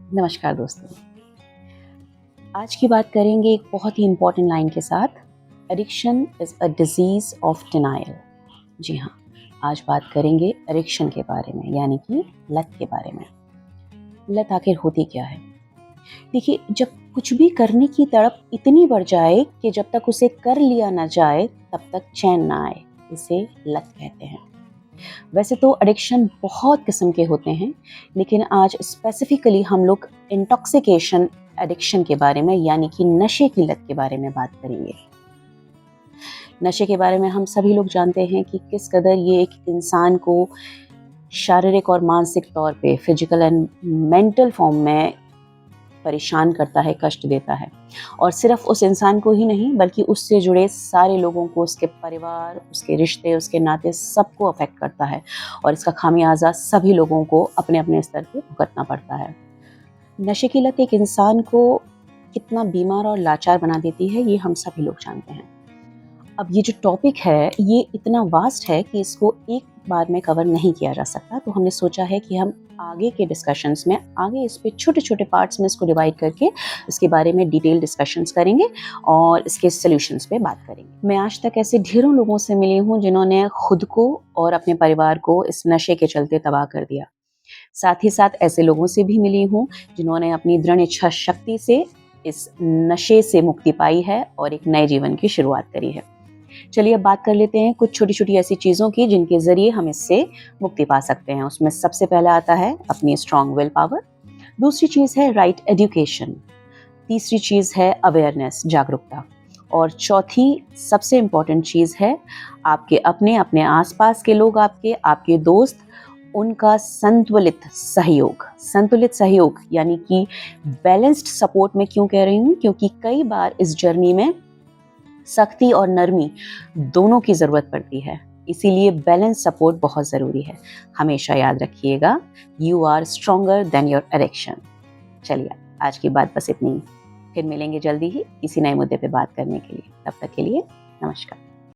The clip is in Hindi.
नमस्कार दोस्तों। आज की बात करेंगे एक बहुत ही इम्पोर्टेंट लाइन के साथ। Addiction is a disease of denial. जी हाँ, आज बात करेंगे एडिक्शन के बारे में, यानी कि लत के बारे में। लत आखिर होती क्या है? देखिए, जब कुछ भी करने की तड़प इतनी बढ़ जाए कि जब तक उसे कर लिया ना जाए तब तक चैन ना आए, इसे लत कहते हैं। वैसे तो एडिक्शन बहुत किस्म के होते हैं, लेकिन आज स्पेसिफिकली हम लोग इंटॉक्सिकेशन एडिक्शन के बारे में, यानी कि नशे की लत के बारे में बात करेंगे। नशे के बारे में हम सभी लोग जानते हैं कि किस कदर ये एक इंसान को शारीरिक और मानसिक तौर पे, फिजिकल एंड मेंटल फॉर्म में परेशान करता है, कष्ट देता है। और सिर्फ उस इंसान को ही नहीं, बल्कि उससे जुड़े सारे लोगों को, उसके परिवार, उसके रिश्ते, उसके नाते, सबको अफेक्ट करता है। और इसका खामियाजा सभी लोगों को अपने अपने स्तर पे भुगतना पड़ता है। नशे की लत एक इंसान को कितना बीमार और लाचार बना देती है, ये हम सभी लोग जानते हैं। अब ये जो टॉपिक है, ये इतना वास्ट है कि इसको एक बार में कवर नहीं किया जा सकता। तो हमने सोचा है कि हम आगे के डिस्कशंस में आगे इस पे छोटे छोटे पार्ट्स में इसको डिवाइड करके इसके बारे में डिटेल डिस्कशंस करेंगे और इसके सॉल्यूशंस पे बात करेंगे। मैं आज तक ऐसे ढेरों लोगों से मिली हूँ जिन्होंने खुद को और अपने परिवार को इस नशे के चलते तबाह कर दिया। साथ ही साथ ऐसे लोगों से भी मिली हूँ जिन्होंने अपनी दृढ़ इच्छा शक्ति से इस नशे से मुक्ति पाई है और एक नए जीवन की शुरुआत करी है। चलिए अब बात कर लेते हैं कुछ छोटी छोटी ऐसी चीज़ों की जिनके ज़रिए हम इससे मुक्ति पा सकते हैं। उसमें सबसे पहला आता है अपनी स्ट्रॉन्ग विल पावर। दूसरी चीज़ है राइट एजुकेशन। तीसरी चीज़ है अवेयरनेस, जागरूकता। और चौथी सबसे इम्पॉर्टेंट चीज़ है आपके अपने आसपास के लोग, आपके दोस्त, उनका संतुलित सहयोग। संतुलित सहयोग यानी कि बैलेंस्ड सपोर्ट। में क्यों कह रही हूँ? क्योंकि कई बार इस जर्नी में सख्ती और नरमी दोनों की ज़रूरत पड़ती है, इसीलिए बैलेंस सपोर्ट बहुत ज़रूरी है। हमेशा याद रखिएगा, you are stronger than your addiction. चलिए, आज की बात बस इतनी ही। फिर मिलेंगे जल्दी ही किसी नए मुद्दे पे बात करने के लिए। तब तक के लिए नमस्कार।